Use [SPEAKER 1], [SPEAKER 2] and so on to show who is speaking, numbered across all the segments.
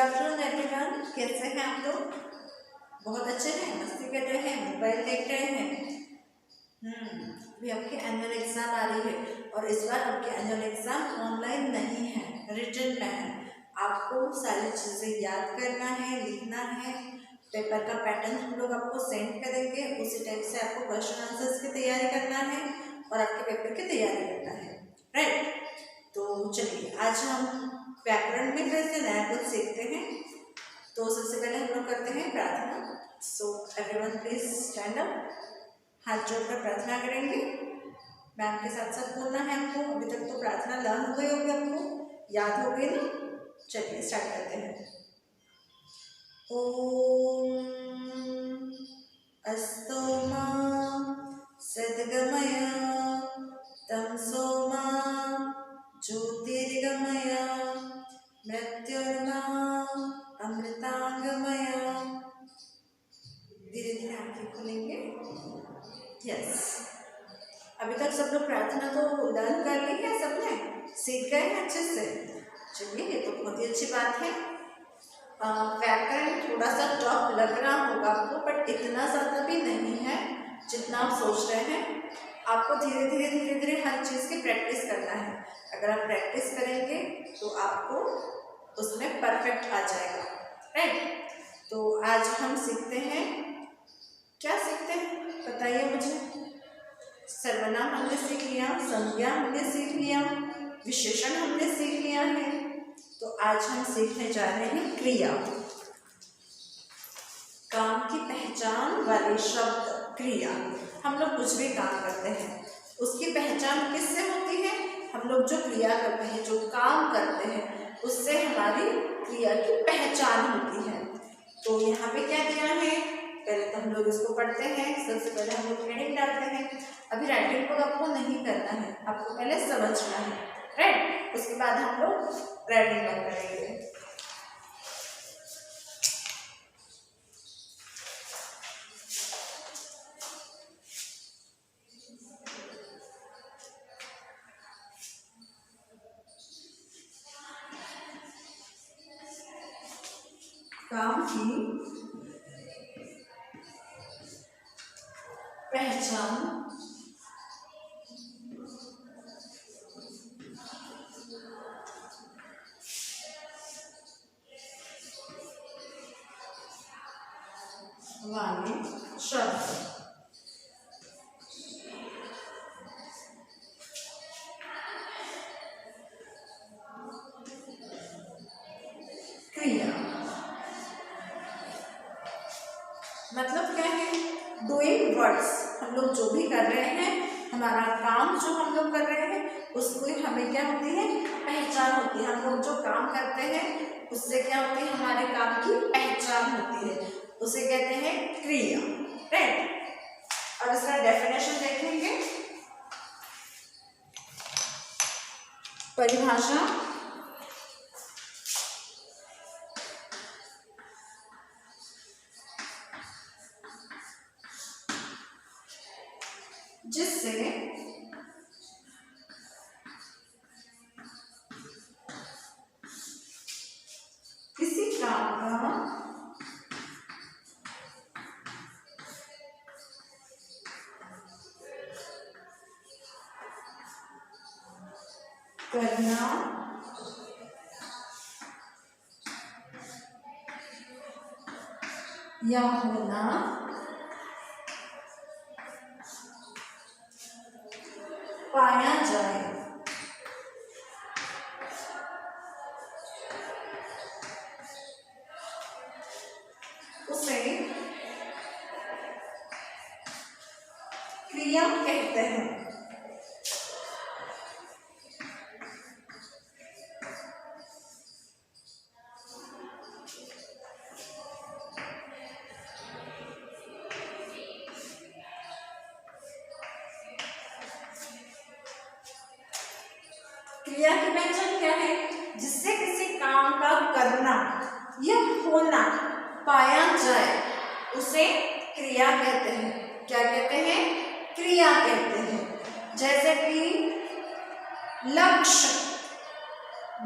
[SPEAKER 1] Afternoon everyone, कैसे हैं आप लोग? बहुत अच्छे हैं, मस्ती कर रहे हैं, मोबाइल देख रहे हैं। अभी आपकी एनुअल एग्जाम आ रही है और इस बार आपके एनुअल एग्जाम ऑनलाइन नहीं है, रिटन में है। आपको सारी चीज़ें याद करना है, लिखना है। पेपर का पैटर्न हम लोग आपको सेंड करेंगे, उसी टाइप से आपको क्वेश्चन आंसर्स की तैयारी करना है और आपके पेपर की तैयारी करना है, राइट? तो चलिए आज हम व्याकरण में कैसे नया कुछ सीखते हैं। तो सबसे पहले हम लोग करते हैं प्रार्थना। So everyone please stand up, हाथ जोड़कर प्रार्थना करेंगे। मैम के साथ साथ बोलना है हमको। अभी तक तो प्रार्थना लर्न हो गई होगी, आपको याद हो गई ना? चलिए स्टार्ट करते हैं। ओम अस्तु मा सद्गमय तमसो मा ज्योतिर्गमय मृत्युर्मा अमृतांगमय। धीरे धीरे आंखें खोलेंगे। यस, अभी तक सब लोग प्रार्थना तो लर्न कर ली है, सबने सीख गए हैं अच्छे से। चलिए ये तो बहुत ही अच्छी बात है। व्याकरण थोड़ा सा टफ लग रहा होगा आपको, बट इतना ज़्यादा भी नहीं है जितना आप सोच रहे हैं। आपको धीरे धीरे हर चीज़ की प्रैक्टिस करना है। अगर आप प्रैक्टिस करेंगे तो आपको उसमें परफेक्ट आ जाएगा, राइट? तो आज हम सीखते हैं, क्या सीखते हैं बताइए मुझे। सर्वनाम हमने सीख लिया, संज्ञा हमने सीख लिया, विशेषण हमने सीख लिया है। तो आज हम सीखने जा रहे हैं क्रिया। काम की पहचान वाले शब्द क्रिया। हम लोग कुछ भी काम करते हैं, उसकी पहचान किससे होती है? हम लोग जो क्रिया करते हैं, जो काम करते हैं, उससे हमारी क्रिया की पहचान होती है। तो यहाँ पे क्या दिया है, पहले तो हम लोग इसको पढ़ते हैं। सबसे पहले हम लोग हेडिंग डालते हैं। अभी राइटिंग को आपको नहीं करना है, आपको पहले समझना है, राइट? उसके बाद हम लोग राइटिंग वर्क करेंगे। काम की पहचान वाले शब्द क्रिया। मतलब क्या है? Doing words. हम लोग जो भी कर रहे हैं, हमारा काम जो हम लोग कर रहे हैं, उसको हमें क्या होती है? पहचान होती है। हम लोग जो काम करते हैं उससे क्या होती है? हमारे काम की पहचान होती है, उसे कहते हैं क्रिया, राइट? और इसका डेफिनेशन देखेंगे, परिभाषा। जिससे किसी काम का करना या होना पाया जाए। उसे क्रिया कहते हैं। क्रिया की पहचान क्या है? जिससे किसी काम का करना या होना पाया जाए, उसे क्रिया कहते हैं। क्या कहते हैं? क्रिया कहते हैं। जैसे कि लक्ष्य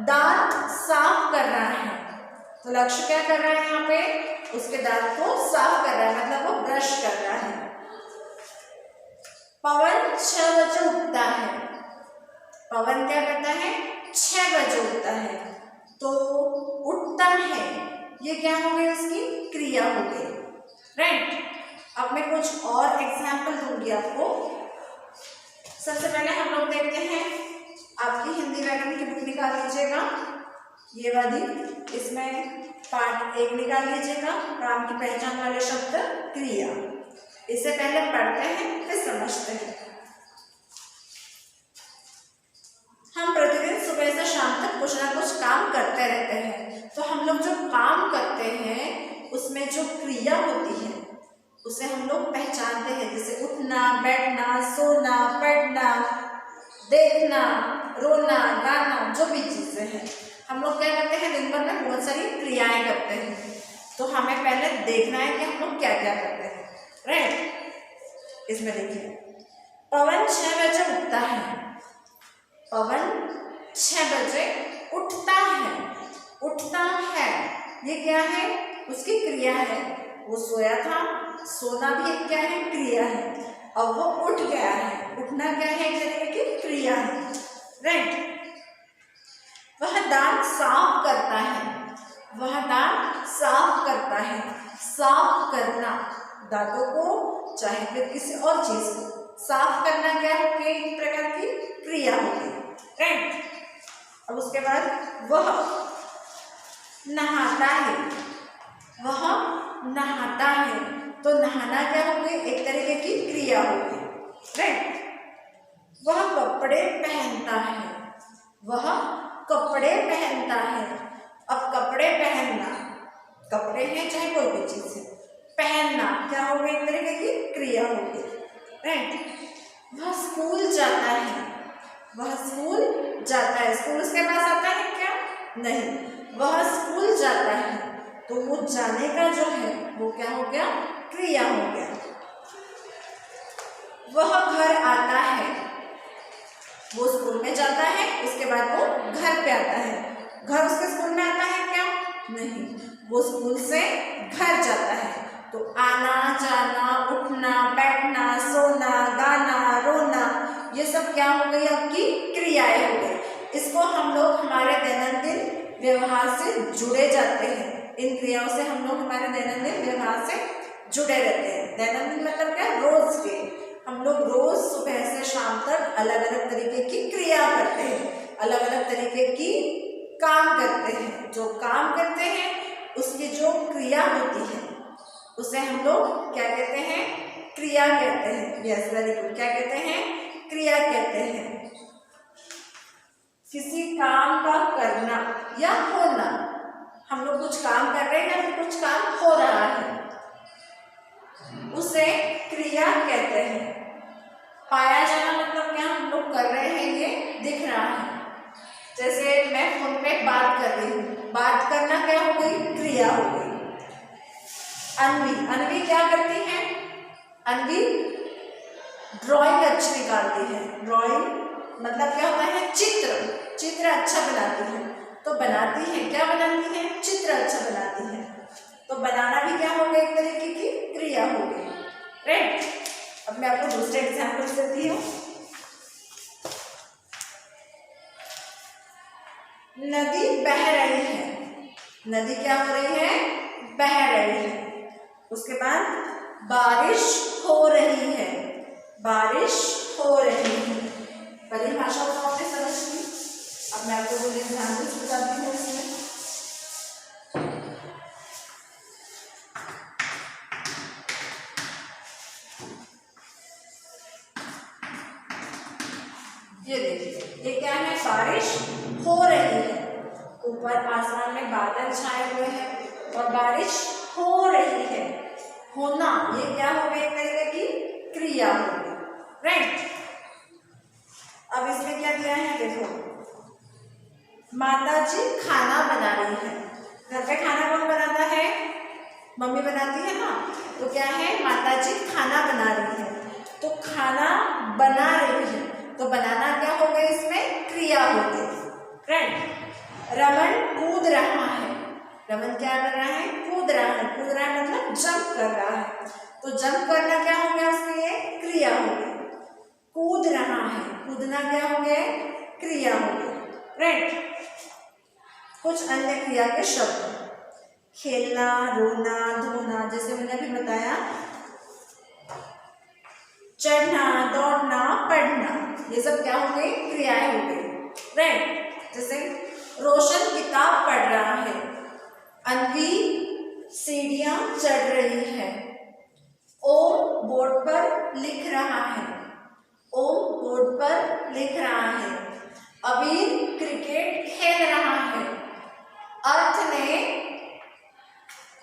[SPEAKER 1] दांत साफ कर रहा है, तो लक्ष्य क्या कर रहा है यहाँ पे, उसके दांत को साफ कर रहा है, मतलब वो ब्रश कर रहा है। पवन 6 बजे उठता है। पवन क्या करता है, 6 बजे उठता है। तो उठता है ये क्या हो गई, उसकी क्रिया हो गई, राइट। अब मैं कुछ और एग्जाम्पल दूंगी आपको। सबसे पहले हम लोग देखते हैं, आपकी हिंदी व्याकरण की बुक निकाल लीजिएगा, ये वाली, इसमें पार्ट 1 निकाल लीजिएगा, काम की पहचान वाले शब्द क्रिया। इसे पहले पढ़ते हैं फिर समझते हैं। हम प्रतिदिन सुबह से शाम तक कुछ ना कुछ काम करते रहते हैं। तो हम लोग जो काम करते हैं उसमें जो क्रिया होती है उसे हम लोग पहचानते हैं, जैसे उठना, बैठना, सोना, पढ़ना, देखना, रोना, गाना, जो भी चीजें हैं हम लोग क्या करते हैं, दिन भर में बहुत सारी क्रियाएं करते हैं। तो हमें पहले देखना है कि हम लोग क्या क्या करते हैं, राइट। इसमें देखिए, पवन 6 बजे उठता है। पवन 6 बजे उठता है। उठता है ये क्या है, उसकी क्रिया है। वो सोया था, सोना भी एक क्या है, क्रिया है। अब वो उठ गया है, उठना क्या है, एक तरीके की क्रिया है, राइट। वह दांत साफ करता है। वह दांत साफ करता है। साफ करना, दांतों को चाहे फिर किसी और चीज को साफ करना क्या है, एक प्रकार की क्रिया होगी, राइट। अब उसके बाद वह नहाता है। वह नहाता है, तो नहाना क्या होगी, एक तरीके की क्रिया होगी, राइट। वह कपड़े पहनता है। वह कपड़े पहनता है। अब कपड़े पहनना, कपड़े हैं चाहे कोई भी चीज है, पहनना क्या होगा, एक तरीके की क्रिया होगी, राइट। वह स्कूल जाता है। वह स्कूल जाता है। स्कूल उसके पास आता है क्या, नहीं, वह स्कूल जाता है। तो वो जाने का जो है वो क्या हो गया, क्रिया हो गया। वह घर आता है। वो स्कूल में जाता है, उसके बाद वो घर पे आता है। घर उसके स्कूल में आता है क्या, नहीं, वो स्कूल से घर जाता है। तो आना, जाना, उठना, बैठना, सोना, गाना, रोना, ये सब क्या हो गई, आपकी क्रियाएं हो गई। इसको हम लोग हमारे दैनंदिन व्यवहार से जुड़े जाते हैं। इन क्रियाओं से हम लोग हमारे दैनंदिन व्यवहार से जुड़े रहते हैं। दैनंदिन मतलब क्या, रोज के। हम लोग रोज सुबह से शाम तक अलग अलग तरीके की क्रिया करते हैं, अलग अलग तरीके की काम करते हैं। जो काम करते हैं उसकी जो क्रिया होती है उसे हम लोग क्या कहते हैं, क्रिया कहते हैं। यस, वेरी गुड, क्या कहते हैं, क्रिया कहते हैं। किसी काम का करना या होना, हम लोग कुछ काम कर रहे हैं या फिर कुछ काम हो रहा है, उसे क्रिया कहते हैं। पाया जाना मतलब क्या, हम लोग कर रहे हैं, ये दिख रहा है। जैसे मैं फोन पे बात कर रही हूँ, बात करना क्या हो गई, क्रिया हो गई। अनवी क्या करती है, अनवी ड्राइंग अच्छी निकालती है। ड्राइंग मतलब क्या होता है, चित्र अच्छा बनाती है। तो बनाती है, क्या बनाती है, चित्र अच्छा बनाती है। तो बनाना भी क्या हो गया, एक तरीके की क्रिया हो गई, राइट। अब मैं आपको दूसरे एग्जाम्पल देती हूँ। नदी बह रही है। नदी क्या हो रही है, बह रही है। उसके बाद बारिश हो रही है। बारिश हो रही है। परिभाषा को आपने समझ ली। अब मैं आपको कुछ एग्जाम्पल्स बताती हूँ इसमें। ये देखिए, ये क्या है, बारिश हो रही है। ऊपर आसमान में बादल छाए हुए हैं और बारिश हो रही है। होना, ये क्या हो गया, एक तरीके की क्रिया हो गई, राइट। अब इसमें क्या दिया है, देखो, माताजी खाना बना रही है। घर पे खाना कौन बनाता है, मम्मी बनाती है ना। तो क्या है, माताजी खाना बना रही है। तो खाना बना रही है, तो बनाना क्या हो गया, इसमें क्रिया हो गई, राइट। रमन कूद रहा है। रमन क्या कर रहा है? कूद रहा है। कूद रहा है मतलब जंप कर रहा है। तो जंप करना क्या हो गया उसके लिए? क्रिया हो गई। कूद रहा है, कूदना क्या हो गया? क्रिया हो गई। राइट। कुछ अन्य क्रिया के शब्द, खेलना, रोना, धोना, जैसे मैंने अभी बताया, चढ़ना, दौड़ना, पढ़ना, ये सब क्या हो गई? क्रियाएं हो गई। राइट। जैसे रोशन किताब पढ़ रहा है, अन्वी सीढ़ियां चढ़ रही है, ओम बोर्ड पर लिख रहा है, ओम बोर्ड पर लिख रहा है, अबीर क्रिकेट खेल रहा है,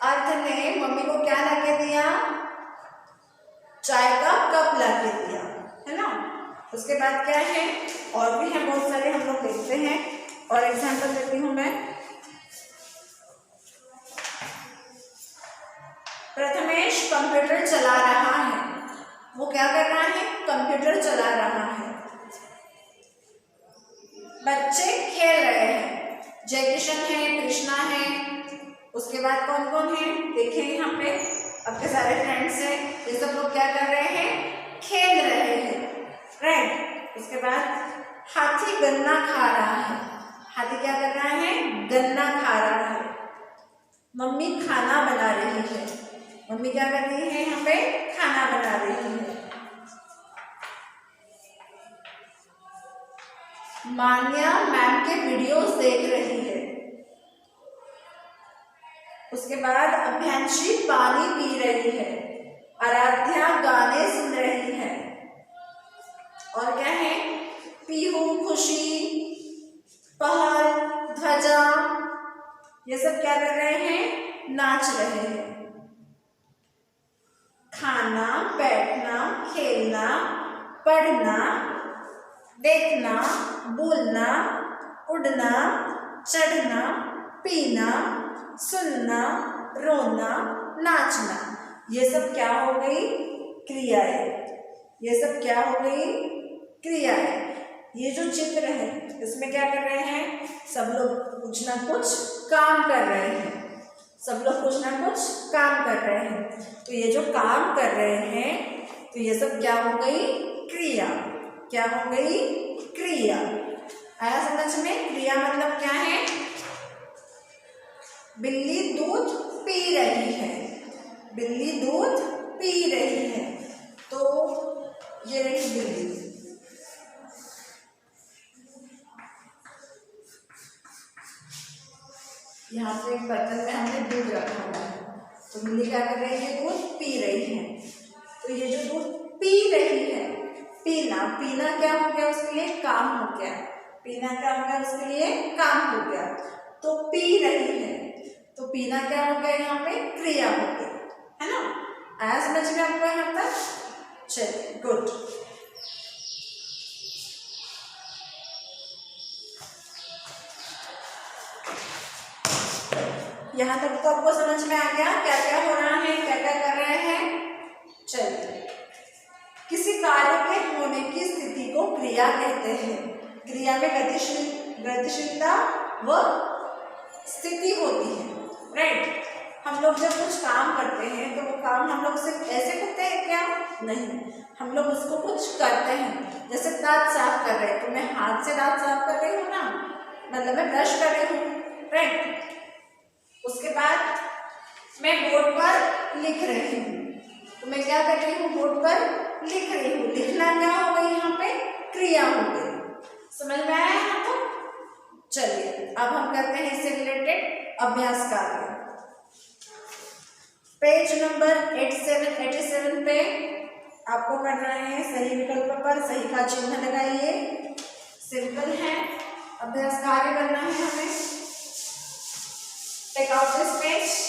[SPEAKER 1] अर्थ ने मम्मी को क्या लाके दिया? चाय का कप लाके दिया, है ना। उसके बाद क्या है? और भी है बहुत सारे, हम लोग देखते हैं और एग्जाम्पल देती हूँ मैं। प्रथमेश कंप्यूटर चला रहा है, वो क्या कर रहा है? कंप्यूटर चला रहा है। बच्चे खेल रहे हैं, जयकिशन है, कृष्णा है, उसके बाद कौन कौन है? देखिए यहाँ पे आपके सारे फ्रेंड्स हैं, ये सब लोग क्या कर रहे हैं? खेल रहे हैं। राइट। उसके बाद हाथी गन्ना खा रहा है, हाथी क्या कर रहा है? गन्ना खा रहा है। मम्मी खाना बना रही है, मम्मी क्या कर रही है? यहाँ पे खाना बना रही है। मान्या मैम के वीडियोस देख रही है। उसके बाद अभ्यांशी पानी पी रही है, आराध्या गाने सुन रही है, और क्या है? पीहू, खुशी, पहल, ध्वजा, ये सब क्या कर रहे हैं? नाच रहे हैं। खाना, बैठना, खेलना, पढ़ना, देखना, बोलना, उड़ना, चढ़ना, पीना, सुनना, रोना, नाचना, ये सब क्या हो गई? क्रियाएं। ये सब क्या हो गई? क्रियाएं। ये जो चित्र है इसमें क्या कर रहे हैं? सब लोग कुछ ना कुछ काम कर रहे हैं, सब लोग कुछ ना कुछ काम कर रहे हैं। तो ये जो काम कर रहे हैं, तो ये सब क्या हो गई? क्रिया। क्या हो गई? क्रिया। आया समझ में? क्रिया मतलब क्या है? बिल्ली दूध पी रही है, बिल्ली दूध पी रही है, तो ये रही बिल्ली। यहाँ पे एक बर्तन में हमने दूध रखा हुआ है, तो बिल्ली क्या कर रही है? दूध पी रही है। तो ये जो दूध पी रही है, पीना, पीना क्या हो गया? उसके लिए काम हो गया। पीना क्या हो गया? उसके लिए काम हो गया। तो पी रही है, तो पीना क्या हो गया? यहाँ पे क्रिया हो गई, है ना। आया समझ में आपको यहाँ तक? चलिए, गुड। यहाँ तक तो आपको समझ में आ गया क्या क्या हो रहा है, क्या क्या कर रहे हैं। चलिए, किसी कार्य के होने की स्थिति को क्रिया कहते हैं। क्रिया में गतिशीलता व स्थिति होती है। राइट। हम लोग जब कुछ काम करते हैं तो वो काम हम लोग सिर्फ ऐसे करते हैं क्या? नहीं, हम लोग उसको कुछ करते हैं। जैसे दांत साफ कर रहे हैं, तो मैं हाथ से दांत साफ कर रही हूँ ना, मतलब मैं ब्रश कर रही हूँ। राइट। उसके बाद मैं बोर्ड पर लिख रही हूँ, तो मैं क्या कर रही हूँ? बोर्ड पर लिख रही हूँ। लिखना क्या हो गई? यहाँ पे क्रिया हो गई। समझ में आया यहाँ को? चलिए, अब हम करते हैं इससे रिलेटेड अभ्यास कार्य। पेज नंबर 87 पे आपको करना है सही विकल्प पर सही का चिन्ह लगाइए। सिंपल है, अभ्यास कार्य करना है हमें। टेक आउट दिस पेज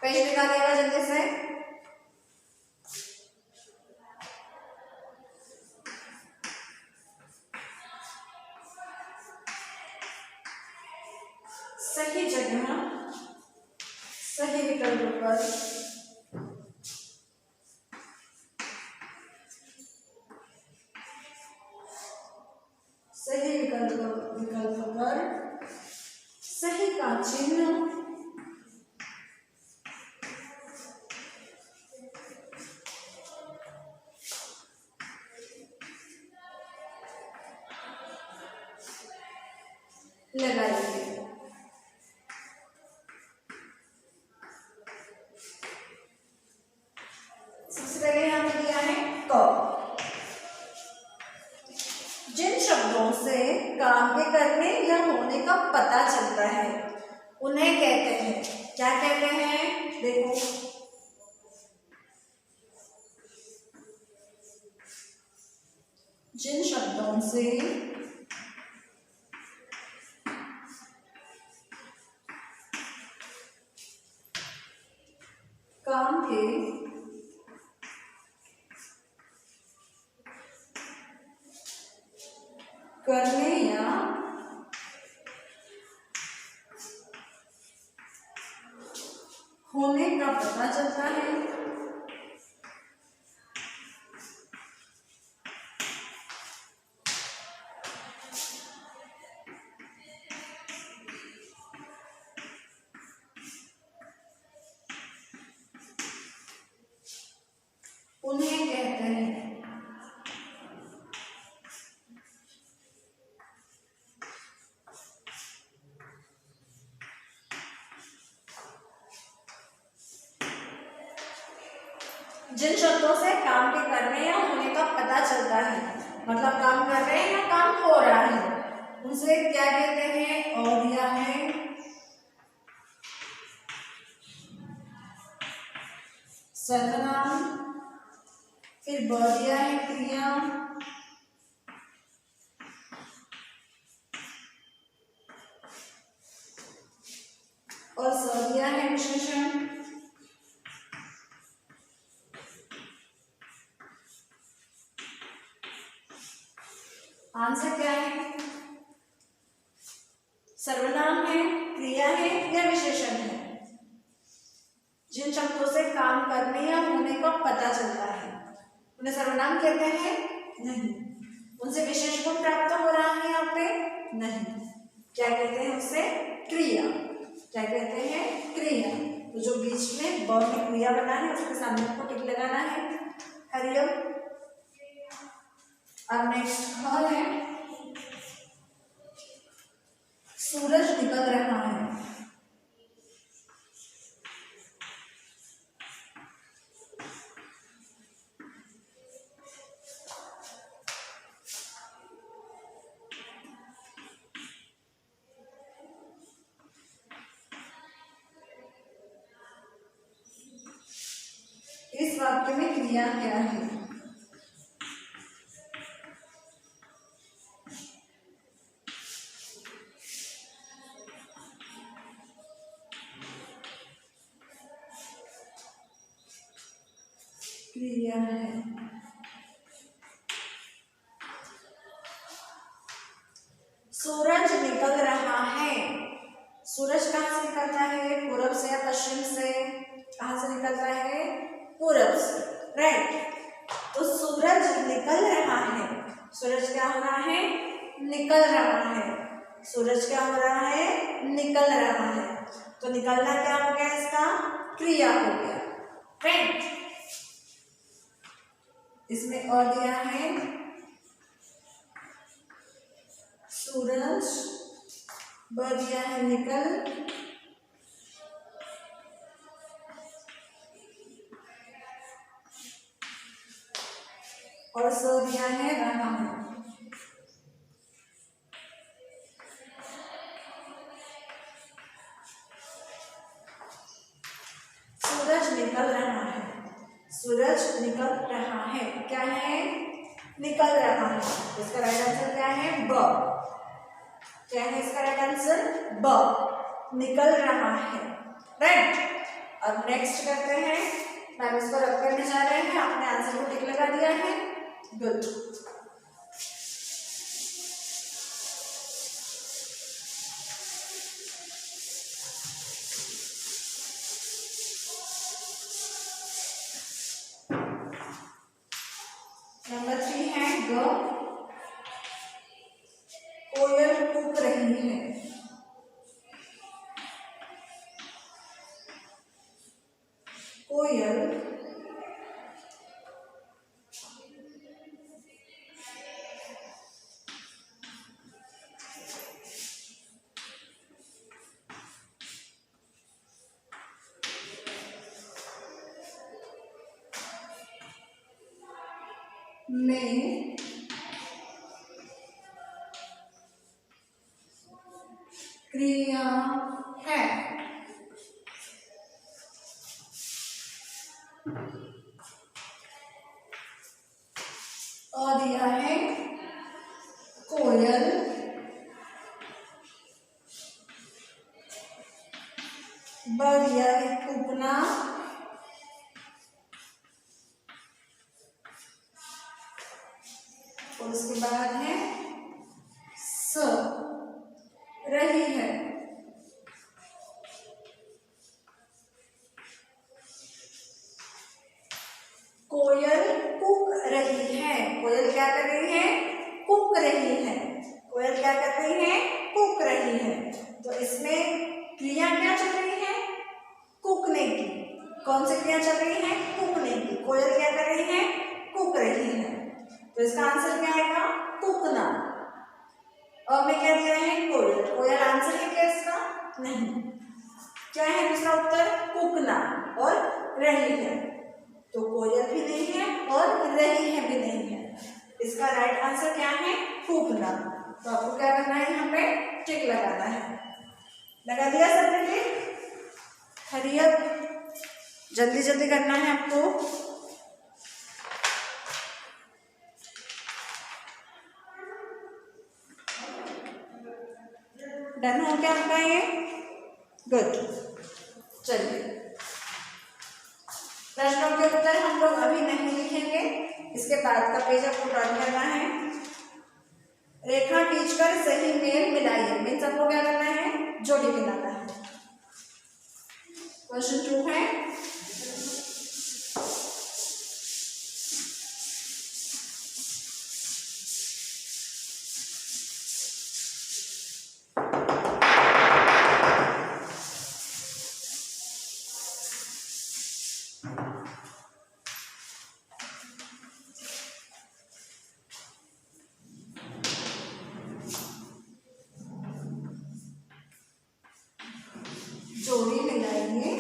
[SPEAKER 1] निकालिएगा जल्दी से। सही जगह सही विकल्प पर सही विकल्प पर सही का चिन्ह, लगाइए। सबसे पहले यहाँ पर दिया है क। जिन शब्दों से काम के करने या होने का पता चलता है उन्हें कहते हैं, क्या कहते हैं? देखो, जिन शब्दों से काम के करने या होने का पता चलता है उन्हें कहते हैं। जिन शब्दों से काम के करने या होने का पता चलता है, मतलब काम कर रहे हैं या काम हो रहा है, उनसे क्या कहते हैं? और दिया है सर्वनाम, फिर ब दिया है क्रिया, और स दिया है विशेषण। आंसर क्या है? सर्वनाम है, क्रिया है या विशेषण है? जिन शब्दों से काम करने या होने का पता चलता है उन्हें सर्वनाम कहते हैं? नहीं। उनसे विशेष गुण प्राप्त हो रहा है यहाँ पे? नहीं। क्या कहते हैं उसे? क्रिया। क्या कहते हैं? क्रिया। तो जो बीच में ब की क्रिया बना है उसके सामने आपको टिक लगाना है। हरिओम। अब नेक्स्ट ख है, सूरज निकल रहा है। इस वाक्य में क्रिया क्या है? क्रिया है सूरज निकल रहा है। सूरज कहाँ से निकलता है? पूरब से या पश्चिम से? कहाँ से निकलता है? पूरब से, राइट। तो सूरज निकल रहा है। सूरज क्या हो रहा है? निकल रहा है। सूरज क्या हो रहा है? निकल रहा है। तो निकलना क्या हो गया? इसका क्रिया हो गया, राइट। इसमें और दिया है सूरज, ब दिया है निकल, और स दिया है रहा है। सूरज निकल रहा है। सूरज निकल रहा है। क्या है? निकल रहा है। इसका राइट आंसर क्या है? ब। क्या है इसका राइट आंसर? ब। निकल रहा है, राइट। अब नेक्स्ट करते हैं। मैम इसको रब करने जा रहे हैं। आपने आंसर को टिक लगा दिया है, गुड। नंबर 3 है ग, कोयल कूक रही है। में क्रिया है। और दिया है कोयल ब दिया है कुपना और उसके बाद है स रही है। कोयल कुक रही है। कोयल क्या कर रही है? कुक रही है। कोयल क्या कर रही है? कुक रही है। तो इसमें क्रिया क्या चल रही है? कुकने की। कौन सी क्रिया चल रही है? कुकने की। कोयल क्या कर रही है? कुक रही है। तो इसका आंसर क्या आएगा? कुकना। और में क्या दिया है? कोयल। कोयल आंसर है क्या इसका? नहीं। क्या है दूसरा उत्तर? कुकना और रही है। तो कोयल भी नहीं है और रही है भी नहीं है। इसका राइट आंसर क्या है? कुकना। तो आपको क्या करना है? यहाँ पे टिक लगाना है। लगा दिया सबने टिक? हरी अप, जल्दी जल्दी करना है आपको। डन हो गया आपका ये? गुड। चलिए, प्रश्नों के उत्तर हम लोग अभी नहीं लिखेंगे, इसके बाद का पेज आपको टर्न करना है। रेखा खींचकर सही मेल मिलाइए। मीन्स आपको क्या करना है? जोड़ी मिलाना है। क्वेश्चन 2 है, जोड़ी मिलाइए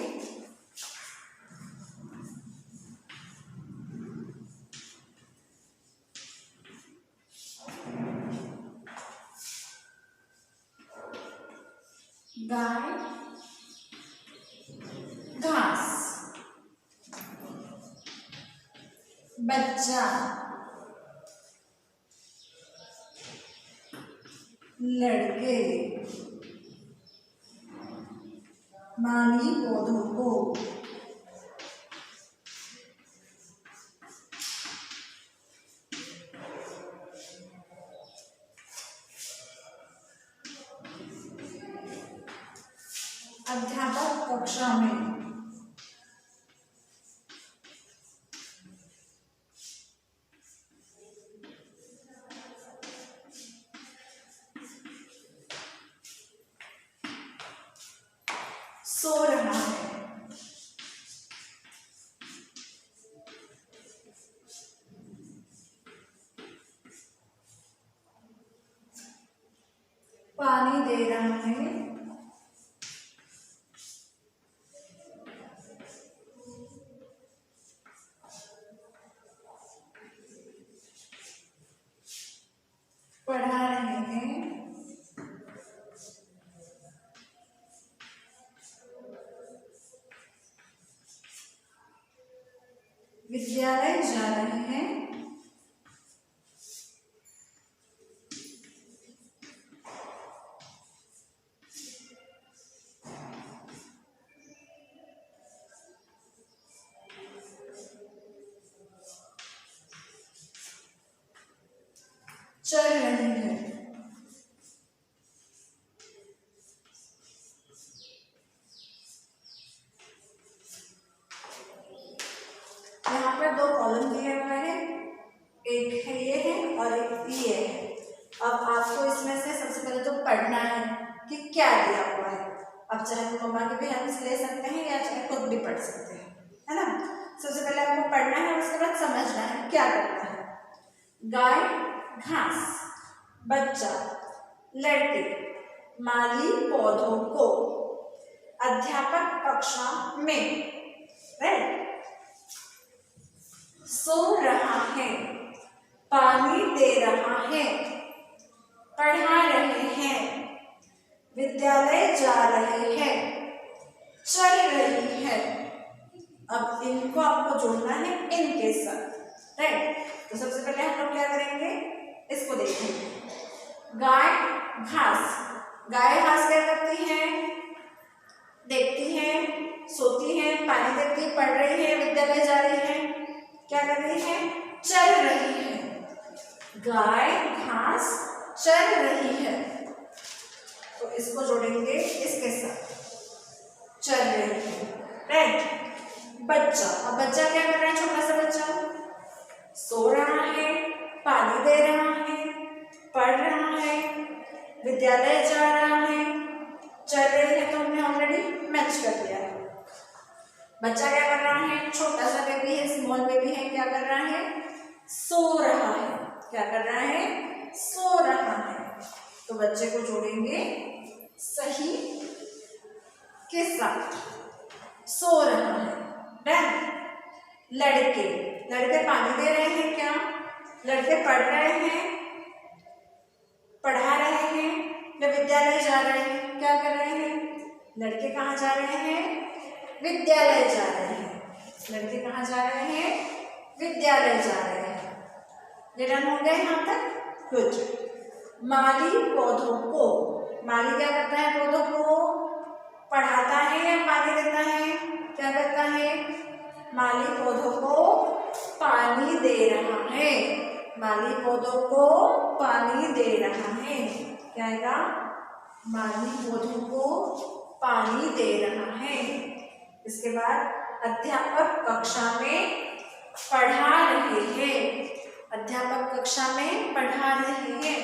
[SPEAKER 1] गाय घास बच्चा लड़के माली पौधों को अध्यापक कक्षा में सो रहा है। पानी दे रहा है। पढ़ा रहे हैं। विद्यालय जा रहे हैं। चल रही है। यहाँ पर दो कॉलम दिए हुए हैं, एक है ये है और एक ये है। अब आपको इसमें से सबसे पहले तो पढ़ना है कि क्या दिया हुआ है। अब चाहे तो मम्मा की भी हेल्प ले सकते हैं या चाहे खुद भी पढ़ सकते हैं, है ना। सबसे पहले आपको पढ़ना है, उसके बाद समझना है क्या करना है। गाय घास बच्चा लड़के माली पौधों को अध्यापक कक्षा में, राइट। सो रहा है। पानी दे रहा है, पढ़ा रहे हैं, विद्यालय जा रहे हैं, चल रही है। अब इनको आपको जोड़ना है इनके साथ, राइट। तो सबसे पहले हम लोग क्या करेंगे, इसको देखेंगे। गाय घास, गाय घास क्या करती है, देखती है, सोती है, पानी देती है, पढ़ रही है, विद्यालय जा रही है, क्या कर रही है, चल रही है। गाय घास चल रही है, तो इसको जोड़ेंगे इसके साथ, चल रही है, राइट। बच्चा, अब बच्चा क्या कर रहा है, छोटा सा बच्चा सो रहा है, पानी दे रहा है, पढ़ रहा है, विद्यालय जा रहा है, चल रही है, तो हमने ऑलरेडी मैच कर दिया है। बच्चा क्या कर रहा है, छोटा सा बेबी है, स्मॉल बेबी है, क्या कर रहा है, सो रहा है, क्या कर रहा है, सो रहा है। तो बच्चे को जोड़ेंगे सही के साथ, सो रहा है, डन। लड़के, लड़के पानी दे रहे हैं क्या, लड़के पढ़ रहे हैं, पढ़ा रहे हैं, या विद्यालय जा रहे हैं, क्या कर रहे हैं, लड़के कहाँ जा रहे हैं, विद्यालय जा रहे हैं, लड़के कहाँ जा रहे हैं, विद्यालय जा रहे हैं। ये डन हो गए यहाँ तक, गुड। माली पौधों को, माली क्या करता है, पौधों को पढ़ाता है या पानी देता है, क्या करता है, माली पौधों को पानी दे रहा है, माली पौधों को पानी दे रहा है, क्या आएगा, माली पौधों को पानी दे रहा है। इसके बाद अध्यापक कक्षा में पढ़ा रहे हैं, अध्यापक कक्षा में पढ़ा रहे हैं।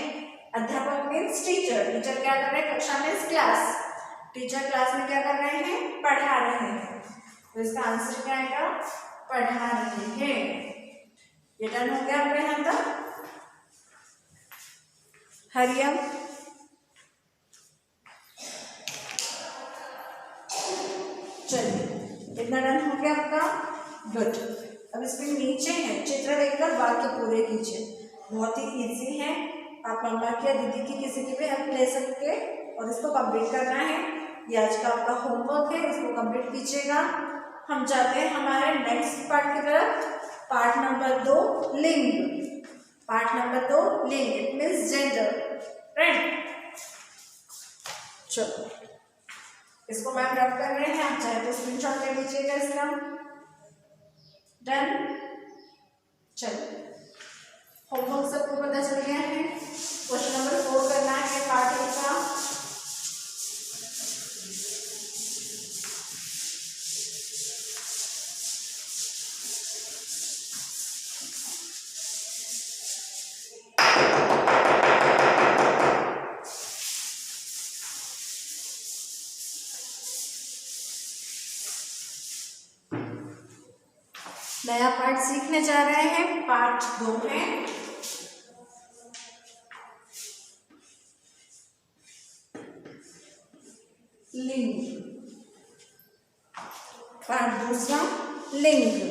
[SPEAKER 1] अध्यापक मीन्स टीचर, टीचर क्या कर रहे हैं, कक्षा मीन्स क्लास, टीचर क्लास में क्या कर रहे हैं, पढ़ा रहे हैं। तो इसका आंसर क्या आएगा, पढ़ा रहे हैं। ये डन हो गया आपका यहाँ तक। हरियम, चलिए इतना डन हो गया आपका, गुड। अब इसमें नीचे है, चित्र देखकर वाक्य पूरे कीजिए। बहुत ही इजी है, आप मम्मा की या दीदी की किसी की भी हेल्प ले सकते हैं और इसको कंप्लीट करना है। ये आज का आपका होमवर्क है, इसको कंप्लीट कीजिएगा। हम जाते हैं हमारे नेक्स्ट पार्ट की तरफ, पार्ट नंबर 2 लिंग, पार्ट नंबर 2 लिंग, इट मीन्स जेंडर, राइट। चलो इसको मैम ड्रॉप कर रहे हैं, आप चाहे तो स्क्रीनशॉट ले लीजिएगा इसका, डन। चलिए होमवर्क सबको पता चल गया है। क्वेश्चन नंबर 4 करना है पार्ट 1 का। नया पार्ट सीखने जा रहे हैं, पार्ट 2 है। लिंग, पार्ट 2 लिंग।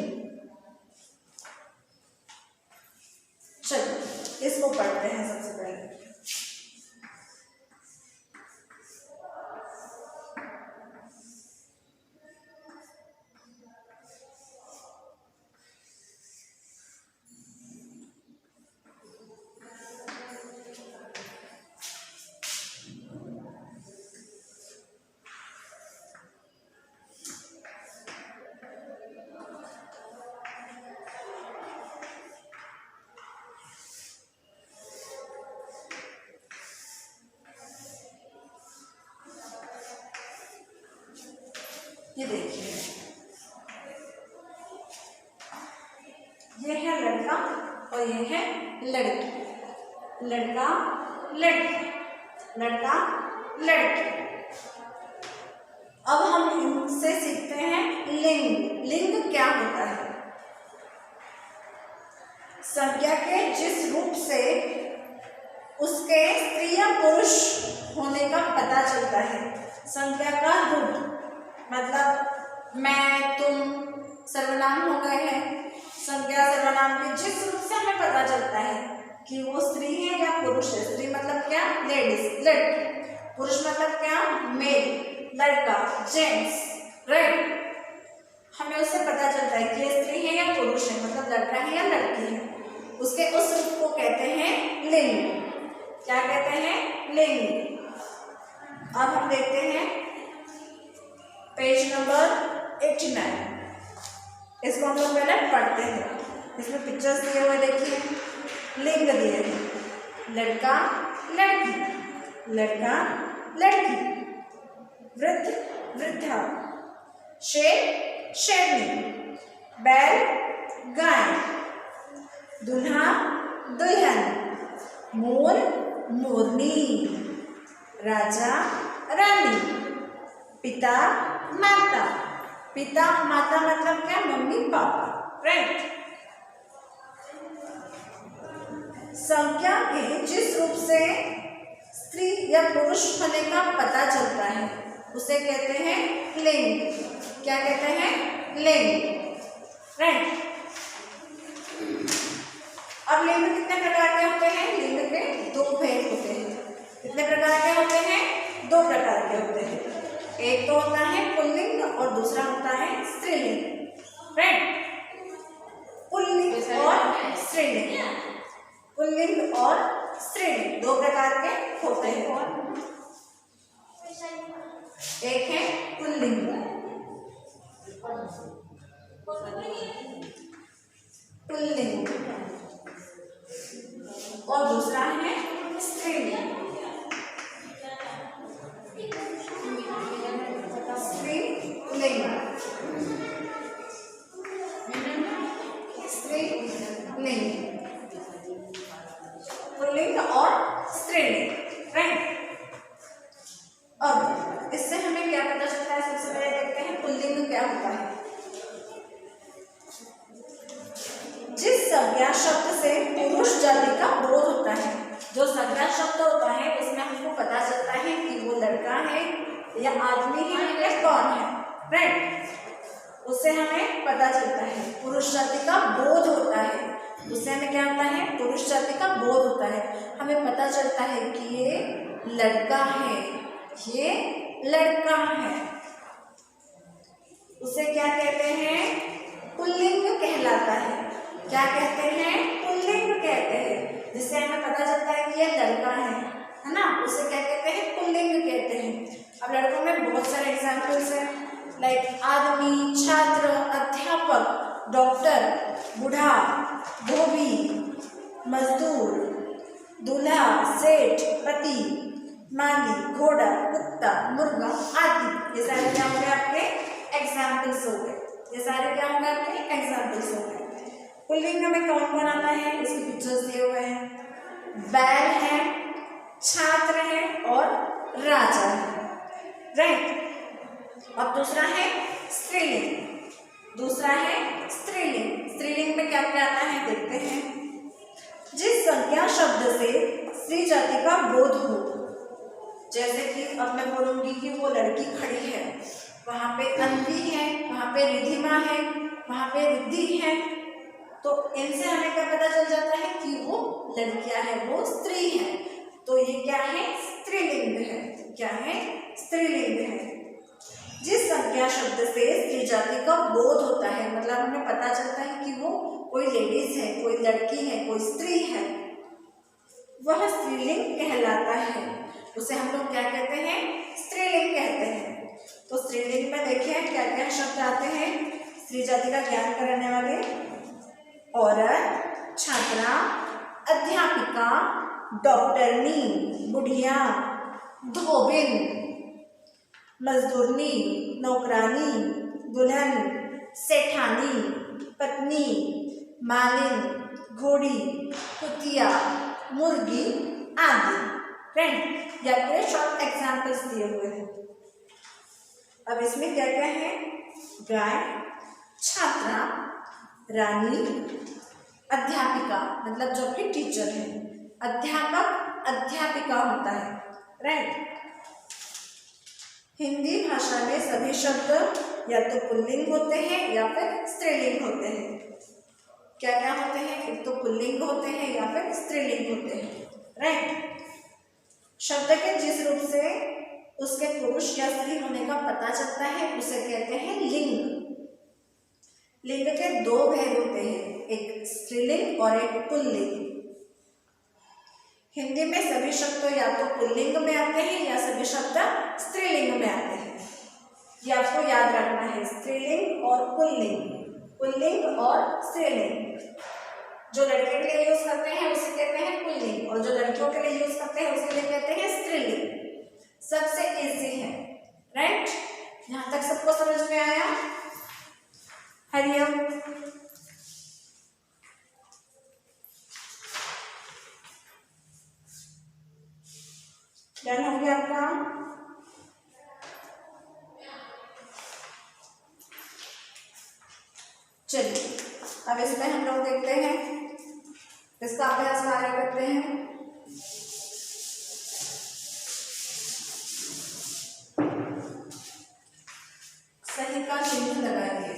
[SPEAKER 1] चलिए इसको पढ़ते हैं सबसे पहले। ये देखिए, ये है लड़का और ये है लड़की, लड़का लड़की, लड़का लड़की। अब हम इनसे सीखते हैं लिंग। लिंग क्या होता है, संज्ञा के जिस रूप से उसके स्त्री या पुरुष होने का पता चलता है। संज्ञा का रूप मैं, तुम सर्वनाम हो गए हैं। संज्ञा सर्वनाम के जिस रूप से हमें हमें पता चलता है कि वो स्त्री है या पुरुष है। स्त्री मतलब क्या? लेडीज, लड़की। पुरुष मतलब क्या? मेल, लड़का, जेंट्स, राइट। हमें उससे पता चलता है कि ये स्त्री है या पुरुष है, मतलब लड़का है या लड़की है। उसके उस रूप को कहते हैं लिंग। क्या कहते हैं? लिंग। अब हम देखते हैं पेज नंबर 89। इसको हम लोग पहले पढ़ते हैं। इसमें पिक्चर्स दिए हुए देखिए, लिंग दिए हैं, लड़का लड़की, लड़का लड़की, वृद्ध वृद्धा, शेर शेरनी, बैल गाय, दूल्हा दुल्हन, मोर मोरनी, राजा रानी, पिता माता। पिता माता मतलब क्या? Mummy papa, right. संज्ञा के जिस रूप से स्त्री या पुरुष होने का पता चलता है उसे कहते हैं लिंग। क्या कहते हैं? लिंग, राइट। अब लिंग कितने प्रकार के होते हैं? लिंग के दो भेद होते हैं। कितने प्रकार के होते हैं? दो प्रकार के होते हैं। एक तो होता है पुल्लिंग और दूसरा होता है स्त्रीलिंग, राइट। पुल्लिंग और स्त्रीलिंग, पुल्लिंग और स्त्रीलिंग दो प्रकार के होते हैं। एक है पुल्लिंग, पुल्लिंग, और दूसरा है स्त्रीलिंग, स्त्रीलिंग, स्त्रीलिंग, पुल्लिंग और स्त्रीलिंग, राइट। अब इससे हमें क्या पता चलता है? सबसे पहले देखते हैं पुल्लिंग क्या होता है। जिस संज्ञा शब्द से पुरुष जाति का बोध होता है, जो संज्ञा शब्द होता है उसमें हमको पता चलता है कि वो लड़का है या आदमी है या कौन है, राइट। उससे हमें पता चलता है पुरुष जाति का बोध होता है। उससे हमें क्या होता है? पुरुष जाति का बोध होता है। हमें पता चलता है कि ये लड़का है, ये लड़का है। उसे क्या कहते हैं? पुल्लिंग कहलाता है। क्या कहते हैं? पुल्लिंग कहते हैं। जिससे हमें पता चलता है कि ये लड़का है ना, उसे क्या कहते हैं? पुल्लिंग कहते हैं। अब लड़कों में बहुत सारे एग्जाम्पल्स हैं, लाइक आदमी, छात्र, अध्यापक, डॉक्टर, बूढ़ा, धोबी, मजदूर, दूल्हा, सेठ, पति, माली, घोड़ा, कुत्ता, मुर्गा आदि। ये सारे क्या होंगे? आपके एग्जाम्पल्स हो गए। ये सारे क्या होंगे? आपके एग्जाम्पल्स हो गए। पुल्लिंग में कौन कौन आता है? इसके पिक्चर्स दिए हुए हैं। बैल है, छात्र है और राजा है, राइट। अब दूसरा है स्त्रीलिंग। दूसरा है स्त्रीलिंग। स्त्रीलिंग में क्या क्या आता है देखते हैं। जिस संज्ञा शब्द से स्त्री जाति का बोध हो, जैसे कि अब मैं बोलूंगी कि वो लड़की खड़ी है, वहां पे अन्वी है, वहां पे रिधिमा है, वहां पे रिद्धि है, तो इनसे हमें क्या पता चल जाता है कि वो लड़कियां है, वो स्त्री है। तो ये क्या है? स्त्रीलिंग है। क्या है? स्त्रीलिंग है। जिस संज्ञा शब्द से स्त्री जाति का बोध होता है, मतलब हमें पता चलता है कि वो कोई लेडीज है, कोई लड़की है, कोई स्त्री है, वह स्त्रीलिंग कहलाता है। उसे हम लोग क्या कहते हैं? स्त्रीलिंग कहते हैं। तो स्त्रीलिंग में देखिए क्या क्या शब्द आते हैं स्त्री जाति का ज्ञान कराने वाले। औरत, छात्रा, अध्यापिका, डॉक्टरनी, बुढ़िया, धोबिन, मजदूरनी, नौकरानी, दुल्हन, सेठानी, पत्नी, मालिन, घोड़ी, कुतिया, मुर्गी आदि। फ्रेंड, या पूरे शॉर्ट एग्जाम्पल्स दिए हुए हैं। अब इसमें क्या क्या है? गाय, छात्रा, रानी, अध्यापिका मतलब जो कि टीचर है, अध्यापक, अध्यापिका होता है, राइट। हिंदी भाषा में सभी शब्द या तो पुल्लिंग होते हैं या फिर स्त्रीलिंग होते हैं। क्या क्या होते हैं, एक तो पुल्लिंग होते हैं या फिर स्त्रीलिंग होते हैं, राइट। शब्द के जिस रूप से उसके पुरुष या स्त्री होने का पता चलता है उसे कहते हैं लिंग। लिंग के दो भेद होते हैं, एक स्त्रीलिंग और एक पुल्लिंग। हिंदी में सभी शब्द तो या तो पुल्लिंग में आते हैं या सभी शब्द स्त्रीलिंग में आते हैं। ये आपको याद रखना है, स्त्रीलिंग और पुल्लिंग, पुल्लिंग और स्त्रीलिंग। जो लड़के के लिए यूज करते हैं उसे कहते हैं पुल्लिंग और जो लड़कियों के लिए यूज करते हैं उसके लिए कहते हैं स्त्रीलिंग। सबसे इजी है, राइट। यहां तक सबको समझ में आया? हरिओम। डन हो गया आपका? चलिए अब इसमें हम लोग देखते हैं, इसका अभ्यास आगे करते हैं। सही का चिन्ह लगाइए।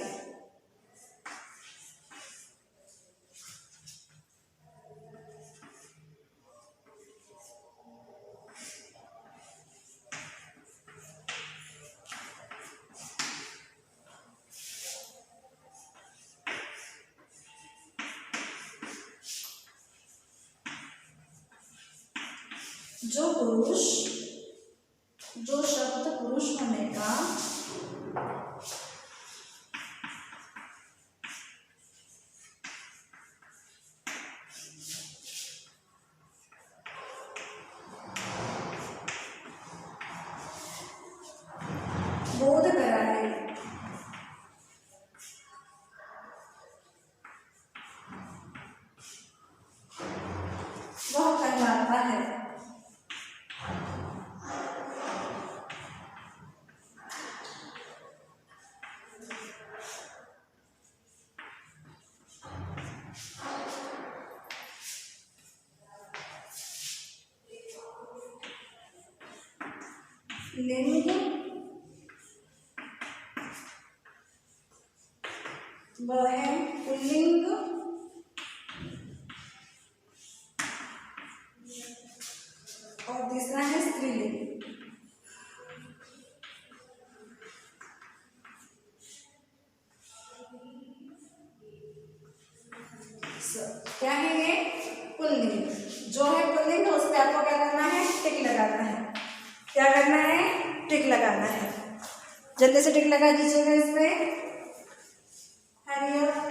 [SPEAKER 1] जो शब्द पुरुष होने का बोध कराए, वह कहलाता है। लिंग वह है पुल्लिंग और तीसरा है स्त्रीलिंग। क्या है ये? पुल्लिंग। जो है पुल्लिंग उस पर आपको क्या करना है? टिक लगाना है। क्या करना है? टिक लगाना है। जल्दी से टिक लगा दीजिएगा इस पे। हरिओम।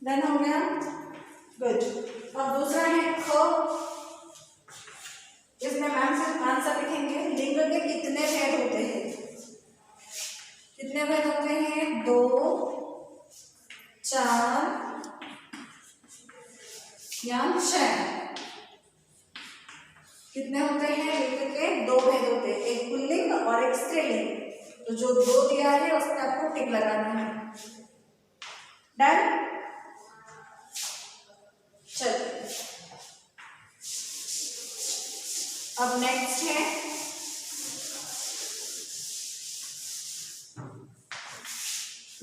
[SPEAKER 1] डन हो गया? गुड। अब दूसरा है ख। इसमें मैम से आंसर लिखेंगे। लिंग के कितने भेद होते हैं? कितने भेद होते हैं? 2, 4 या 6। कितने होते हैं? लिंग के 2 भेद होते हैं, एक पुल्लिंग और एक स्त्रीलिंग। तो जो 2 दिया है उस पर आपको टिक लगाना है। डन? चलिए अब नेक्स्ट है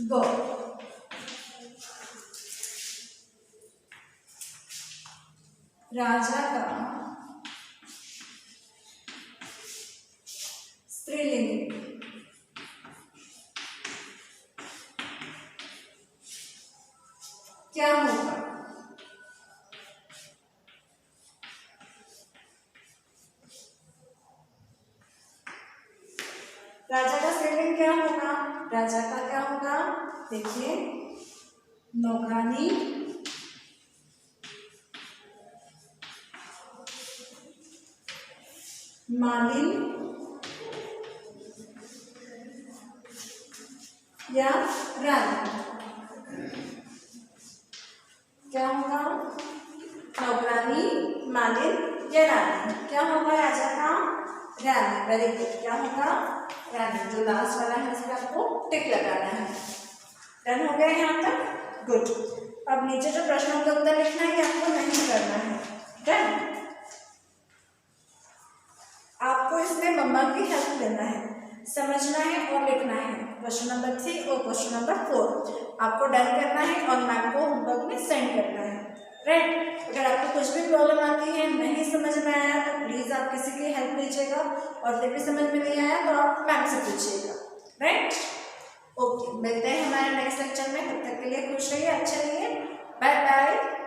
[SPEAKER 1] गो। राजा का स्त्रीलिंग क्या होगा? राजा का स्त्रीलिंग क्या होगा? राजा का क्या होगा? देखिए, नौकरानी, मालिन या रानी। क्या होगा? नौकरानी, मालिन या रानी। क्या होगा राजा का? रानी। Very good. क्या होगा? रानी। जो लास्ट वाला है उसमें आपको टिक लगाना है। डन हो गया यहाँ तक? गुड। अब नीचे जो प्रश्नों का उत्तर लिखना है ये आपको नहीं करना है। डन? आपको इसमें मम्मा की हेल्प लेना है। समझना है और लिखना है। क्वेश्चन नंबर 3 और क्वेश्चन नंबर 4 आपको डन करना है और मैम को होमवर्क में सेंड करना है। राइट, अगर आपको कुछ भी प्रॉब्लम आती है, नहीं समझ में आया तो प्लीज़ आप किसी की हेल्प लीजिएगा, और फिर भी समझ में नहीं आया तो आप मैम से पूछिएगा। राइट, ओके, मिलते हैं हमारे नेक्स्ट लेक्चर में। तब तक के लिए खुश रहिए, अच्छे रहिए, बाय बाय।